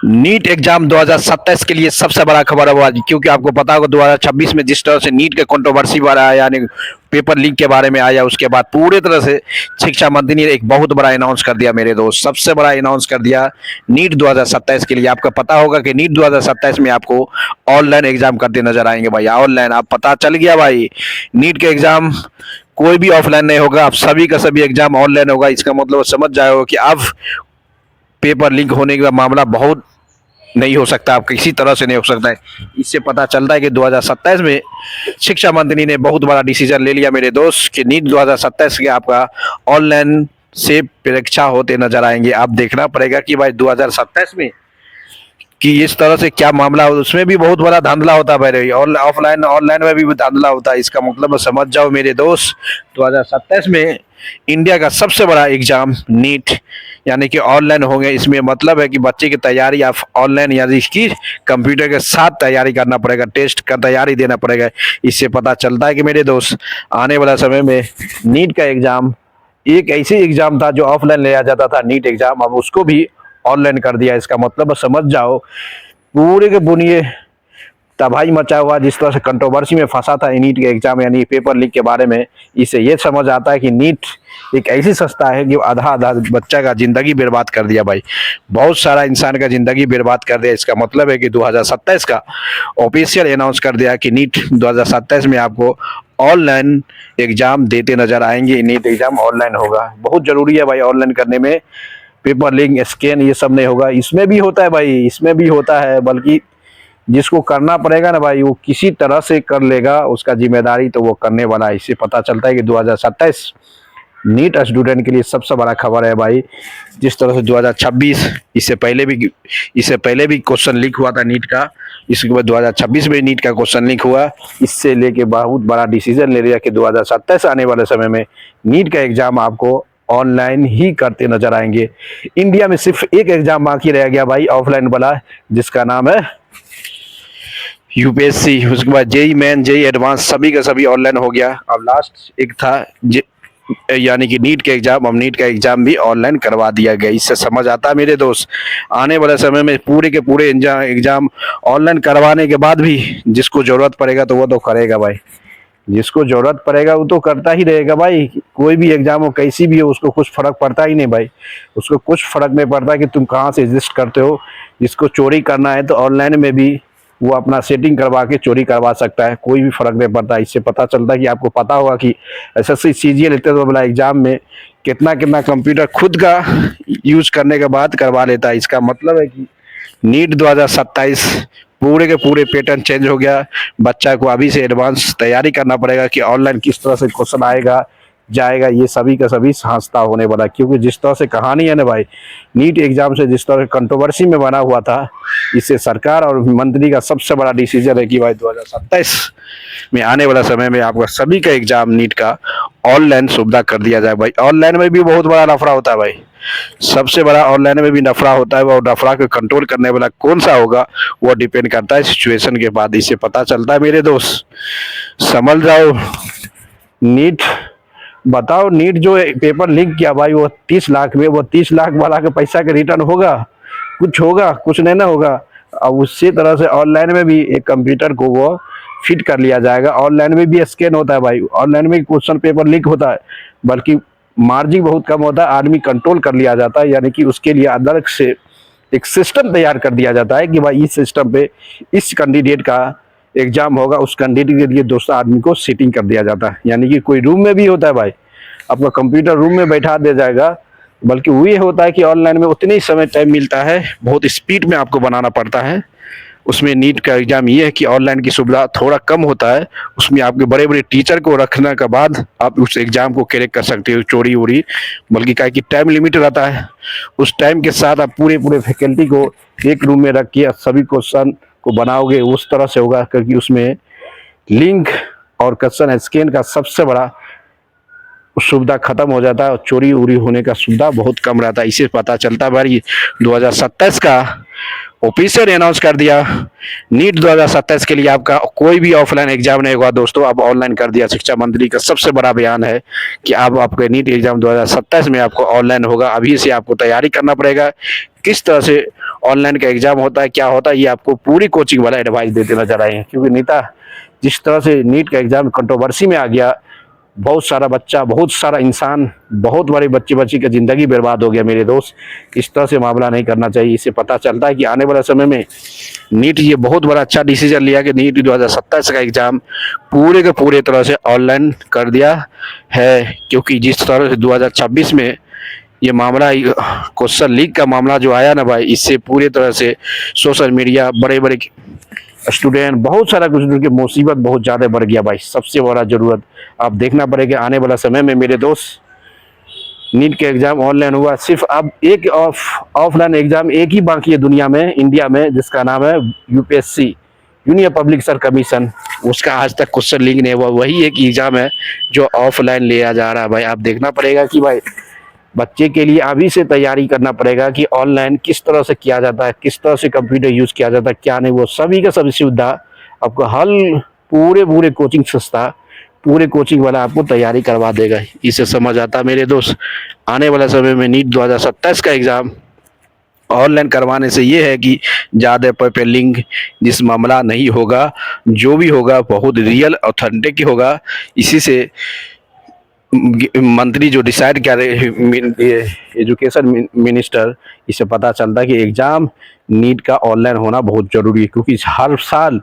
NEET exam 2027 के लिए सबसे बड़ा खबर है आज, क्योंकि आपको पता होगा 2026 में जिस तरह से नीट के कंट्रोवर्सी वाला आया, यानी पेपर लीक के बारे में आया, उसके बाद पूरे तरह से शिक्षा मंत्री ने एक बहुत बड़ा अनाउंस कर दिया मेरे दोस्त, सबसे बड़ा अनाउंस कर दिया नीट 2027 के लिए। आपको पता होगा कि नीट 2027 में आपको ऑनलाइन एग्जाम करते नजर आएंगे भाई, ऑनलाइन। आप पता चल गया भाई, नीट के एग्जाम कोई भी ऑफलाइन नहीं होगा, आप सभी का सभी एग्जाम ऑनलाइन होगा। इसका मतलब समझ जाओ कि अब पेपर लीक होने का मामला बहुत नहीं हो सकता, आप किसी तरह से नहीं हो सकता है। इससे पता चलता है कि 2027 में शिक्षा मंत्री ने बहुत बड़ा डिसीजन ले लिया मेरे दोस्त कि नीट 2027 के आपका ऑनलाइन से परीक्षा होते नजर आएंगे। आप देखना पड़ेगा कि भाई 2027 में कि इस तरह से क्या मामला हो, उसमें भी बहुत बड़ा धांधला होता है भाई, और ऑफलाइन ऑनलाइन में भी धांधला होता है। इसका मतलब समझ जाओ मेरे दोस्त, 2027 में इंडिया का सबसे बड़ा एग्जाम नीट यानी कि ऑनलाइन होंगे। इसमें मतलब है कि बच्चे की तैयारी आप ऑनलाइन यानी इसकी कंप्यूटर के साथ तैयारी करना पड़ेगा, टेस्ट का तैयारी देना पड़ेगा। इससे पता चलता है कि मेरे दोस्त आने वाला समय में नीट का एग्जाम एक ऐसी एग्जाम था जो ऑफलाइन लिया जाता था नीट एग्जाम, अब उसको भी ऑनलाइन कर दिया। इसका मतलब समझ जाओ पूरे के बुनिए तबाही मचा हुआ, जिस तरह से कंट्रोवर्सी में फंसा था नीट के एग्जाम यानी पेपर लीक के बारे में। इससे ये समझ आता है कि नीट एक ऐसी संस्था है कि आधा आधा बच्चा का जिंदगी बर्बाद कर दिया भाई, बहुत सारा इंसान का जिंदगी बर्बाद कर दिया। इसका मतलब है कि 2027 का ऑफिशियल अनाउंस कर दिया कि नीट 2027 में आपको ऑनलाइन एग्जाम देते नजर आएंगे। नीट एग्जाम ऑनलाइन होगा, बहुत जरूरी है भाई ऑनलाइन करने में। पेपर लिंक स्कैन ये सब नहीं होगा, इसमें भी होता है भाई, इसमें भी होता है, बल्कि जिसको करना पड़ेगा ना भाई वो किसी तरह से कर लेगा, उसका जिम्मेदारी तो वो करने वाला है। इससे पता चलता है कि 2027 नीट स्टूडेंट के लिए सबसे बड़ा खबर है भाई। जिस तरह से 2026 इससे पहले भी क्वेश्चन लीक हुआ था नीट का, इसके बाद 2026 में नीट का क्वेश्चन लीक हुआ। इससे लेके बहुत बड़ा डिसीजन ले लिया कि 2027 आने वाले समय में नीट का एग्जाम आपको ऑनलाइन ही करते नजर आएंगे। इंडिया में सिर्फ एक एग्जाम बाकी रह गया भाई ऑफलाइन वाला, जिसका नाम है यूपीएससी। उसके बाद जेई मेन जेई एडवांस सभी का सभी ऑनलाइन हो गया। अब लास्ट एक था यानी कि नीट के एग्जाम, अब नीट का एग्जाम भी ऑनलाइन करवा दिया गया। इससे समझ आता है मेरे दोस्त आने वाले समय में पूरे के पूरे एग्जाम ऑनलाइन करवाने के बाद भी जिसको जरूरत पड़ेगा तो वो तो करेगा भाई, जिसको जरूरत पड़ेगा वो तो करता ही रहेगा भाई। कोई भी एग्जाम हो कैसी भी हो उसको कुछ फर्क पड़ता ही नहीं भाई, उसको कुछ फर्क नहीं पड़ता कि तुम कहाँ से एग्जिस्ट करते हो। जिसको चोरी करना है तो ऑनलाइन में भी वो अपना सेटिंग करवा के चोरी करवा सकता है, कोई भी फर्क नहीं पड़ता। इससे पता चलता है कि आपको पता होगा कि एसएससी सीजीएल लेते तो बोला एग्जाम में कितना कितना कंप्यूटर खुद का यूज करने के बाद करवा लेता है। इसका मतलब है कि नीट 2027 पूरे के पूरे पैटर्न चेंज हो गया। बच्चा को अभी से एडवांस तैयारी करना पड़ेगा कि ऑनलाइन किस तरह से क्वेश्चन आएगा जाएगा, ये सभी का सभी सांसता होने वाला। क्योंकि जिस तरह से कहानी है ना भाई नीट एग्जाम से, जिस तरह कंट्रोवर्सी में बना हुआ था, इससे सरकार और मंत्री का सबसे बड़ा डिसीजन है कि भाई 2027 में आने वाला समय में आपका सभी का एग्जाम नीट का ऑनलाइन सुविधा कर दिया जाए भाई। ऑनलाइन में भी बहुत बड़ा नफरा होता है भाई, सबसे बड़ा ऑनलाइन में भी नफरा होता है। वो नफरा को कंट्रोल करने वाला कौन सा होगा वो डिपेंड करता है सिचुएशन के बाद। इससे पता चलता है मेरे दोस्त, समझ जाओ नीट। बताओ नीट जो पेपर लीक किया भाई वो 30 लाख में, वो 30 लाख वाला के पैसा के रिटर्न होगा? कुछ होगा? कुछ नहीं ना होगा। अब उसी तरह से ऑनलाइन में भी एक कंप्यूटर को वो फिट कर लिया जाएगा। ऑनलाइन में भी स्कैन होता है भाई, ऑनलाइन में क्वेश्चन पेपर लीक होता है, बल्कि मार्जिन बहुत कम होता है, आदमी कंट्रोल कर लिया जाता है। यानी कि उसके लिए अलग से एक सिस्टम तैयार कर दिया जाता है कि भाई इस सिस्टम पे इस कैंडिडेट का एग्जाम होगा, उस कैंडिडेट के लिए दूसरा आदमी को सेटिंग कर दिया जाता है। यानी कि कोई रूम में भी होता है भाई, आपका कंप्यूटर रूम में बैठा दिया जाएगा, बल्कि वो ये होता है कि ऑनलाइन में उतनी समय टाइम मिलता है, बहुत स्पीड में आपको बनाना पड़ता है। उसमें नीट का एग्जाम ये है कि ऑनलाइन की सुविधा थोड़ा कम होता है, उसमें आपके बड़े बड़े टीचर को रखने के बाद आप उस एग्जाम को क्रैक कर सकते हो चोरी वोरी, बल्कि क्या कि टाइम लिमिट रहता है। उस टाइम के साथ आप पूरे पूरे फैकल्टी को एक रूम में रख के सभी क्वेश्चन को बनाओगे, उस तरह से होगा। क्योंकि उसमें लिंक और क्वेश्चन स्कैन का सबसे बड़ा सुविधा खत्म हो जाता है और चोरी उरी होने का सुविधा बहुत कम रहता है। इसे पता चलता भाई 2027 का ऑफिशियल अनाउंस कर दिया नीट 2027 के लिए आपका कोई भी ऑफलाइन एग्जाम नहीं होगा दोस्तों, अब ऑनलाइन कर दिया। शिक्षा मंत्री का सबसे बड़ा बयान है कि अब आपके नीट एग्जाम 2027 में आपको ऑनलाइन होगा। अभी से आपको तैयारी करना पड़ेगा किस तरह से ऑनलाइन का एग्जाम होता है, क्या होता है, ये आपको पूरी कोचिंग वाला एडवाइस देते नजर आए हैं। क्योंकि नेता जिस तरह से नीट का एग्जाम कंट्रोवर्सी में आ गया, बहुत सारा बच्चा, बहुत सारा इंसान, बहुत बड़े बच्चे बच्ची की ज़िंदगी बर्बाद हो गया मेरे दोस्त। इस तरह से मामला नहीं करना चाहिए। इससे पता चलता है कि आने वाले समय में नीट ये बहुत बड़ा अच्छा डिसीजन लिया कि नीट 2027 का एग्ज़ाम पूरे के पूरे तरह से ऑनलाइन कर दिया है। क्योंकि जिस तरह से 2026 में ये मामला, क्वेश्चन लीक का मामला जो आया ना भाई, इससे पूरे तरह से सोशल मीडिया, बड़े बड़े स्टूडेंट, बहुत सारा कुछ की मुसीबत बहुत ज़्यादा बढ़ गया भाई। सबसे बड़ा ज़रूरत अब देखना पड़ेगा आने वाला समय में मेरे दोस्त, नीट के एग्ज़ाम ऑनलाइन हुआ, सिर्फ अब एक ऑफलाइन एग्ज़ाम एक ही बाकी है दुनिया में, इंडिया में, जिसका नाम है UPSC, union public service commission. उसका आज तक क्वेश्चन लीक नहीं हुआ। वही एक एग्ज़ाम है जो ऑफलाइन लिया जा रहा है भाई। आप देखना पड़ेगा कि भाई बच्चे के लिए अभी से तैयारी करना पड़ेगा कि ऑनलाइन किस तरह से किया जाता है, किस तरह से कंप्यूटर यूज़ किया जाता है, क्या नहीं, वो सभी का सभी सुविधा आपको हल पूरे कोचिंग संस्था, पूरे कोचिंग वाला आपको तैयारी करवा देगा। इसे समझ आता मेरे दोस्त। आने वाला समय में नीट 2027 का एग्ज़ाम ऑनलाइन करवाने से ये है कि ज़्यादा पेपर लिंक जिस मामला नहीं होगा, जो भी होगा बहुत रियल ऑथेंटिक होगा। इसी से मंत्री जो डिसाइड कर रहे, एजुकेशन मिनिस्टर, इससे पता चलता है कि एग्ज़ाम नीट का ऑनलाइन होना बहुत ज़रूरी है। क्योंकि हर साल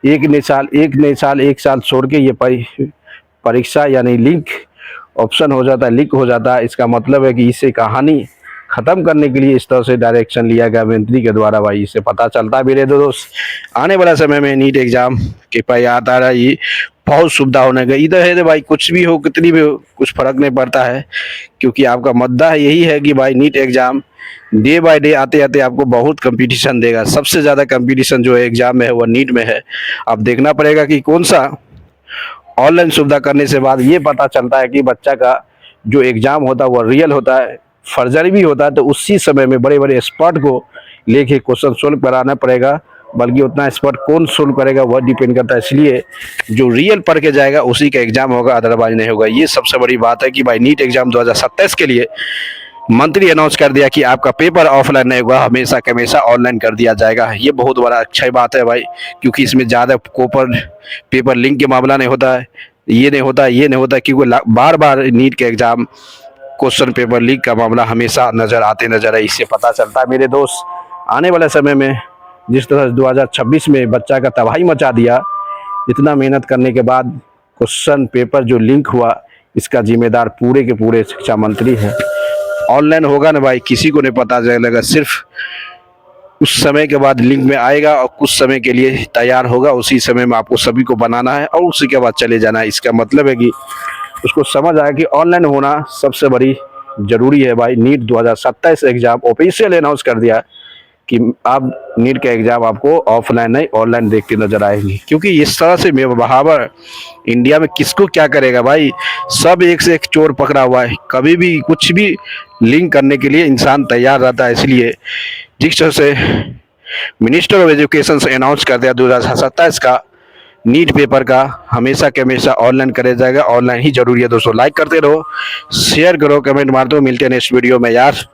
एक साल छोड़ के ये परीक्षा यानी लिंक ऑप्शन हो जाता है, लीक हो जाता है। इसका मतलब है कि इससे कहानी ख़त्म करने के लिए इस तरह से डायरेक्शन लिया गया मंत्री के द्वारा भाई। इससे पता चलता है मेरे दोस्त, आने वाला समय में नीट एग्ज़ाम के तैयार आ रहा है, बहुत सुविधा होने गई। इधर है भाई, कुछ भी हो, कितनी भी हो, कुछ फर्क नहीं पड़ता है। क्योंकि आपका मुद्दा यही है कि भाई NEET exam day by day आते आते आपको बहुत कंपटीशन देगा। सबसे ज़्यादा कंपटीशन जो है एग्ज़ाम में है वो नीट में है। अब देखना पड़ेगा कि कौन सा ऑनलाइन सुविधा करने से बाद ये पता चलता है कि बच्चा का जो एग्ज़ाम होता है वो रियल होता है, फर्जरी भी होता है, तो उसी समय में बड़े बड़े एक्सपर्ट को लेके क्वेश्चन सोल्व कराना पड़ेगा। बल्कि उतना एक्सपर्ट कौन सोल्व करेगा वह डिपेंड करता है। इसलिए जो रियल पढ़ के जाएगा उसी का एग्ज़ाम होगा, अदरवाइज नहीं होगा। ये सबसे बड़ी बात है कि भाई नीट एग्ज़ाम 2027 के लिए मंत्री अनाउंस कर दिया कि आपका पेपर ऑफलाइन नहीं होगा, हमेशा का हमेशा ऑनलाइन कर दिया जाएगा। ये बहुत बड़ा अच्छी बात है भाई। क्योंकि इसमें ज़्यादा पेपर लिंक के मामला नहीं होता है, ये नहीं होता। क्योंकि बार बार नीट के एग्ज़ाम क्वेश्चन पेपर लीक का मामला हमेशा नज़र है। इससे पता चलता है मेरे दोस्त, आने वाले समय में जिस तरह 2026 में बच्चा का तबाही मचा दिया, इतना मेहनत करने के बाद क्वेश्चन पेपर जो लीक हुआ, इसका जिम्मेदार पूरे के पूरे शिक्षा मंत्री हैं। ऑनलाइन होगा ना भाई, किसी को नहीं पता चलेगा। सिर्फ उस समय के बाद लिंक में आएगा और कुछ समय के लिए तैयार होगा, उसी समय में आपको सभी को बनाना है और उसी के बाद चले जाना है। इसका मतलब है कि उसको समझ आया कि ऑनलाइन होना सबसे बड़ी ज़रूरी है भाई। नीट 2027 एग्ज़ाम ऑफिशियल अनाउंस कर दिया कि अब नीट का एग्ज़ाम आपको ऑफलाइन नहीं ऑनलाइन देखते नजर आएंगे। क्योंकि इस तरह से बहावर इंडिया में किसको क्या करेगा भाई, सब एक से एक चोर पकड़ा हुआ है। कभी भी कुछ भी लिंक करने के लिए इंसान तैयार रहता है। इसलिए जिस तरह से मिनिस्टर ऑफ एजुकेशन से अनाउंस कर दिया 2027 का नीट पेपर का हमेशा के हमेशा ऑनलाइन करे जाएगा। ऑनलाइन ही जरूरी है दोस्तों। लाइक करते रहो, शेयर करो, कमेंट मारते हो। मिलते हैं नेक्स्ट वीडियो में यार।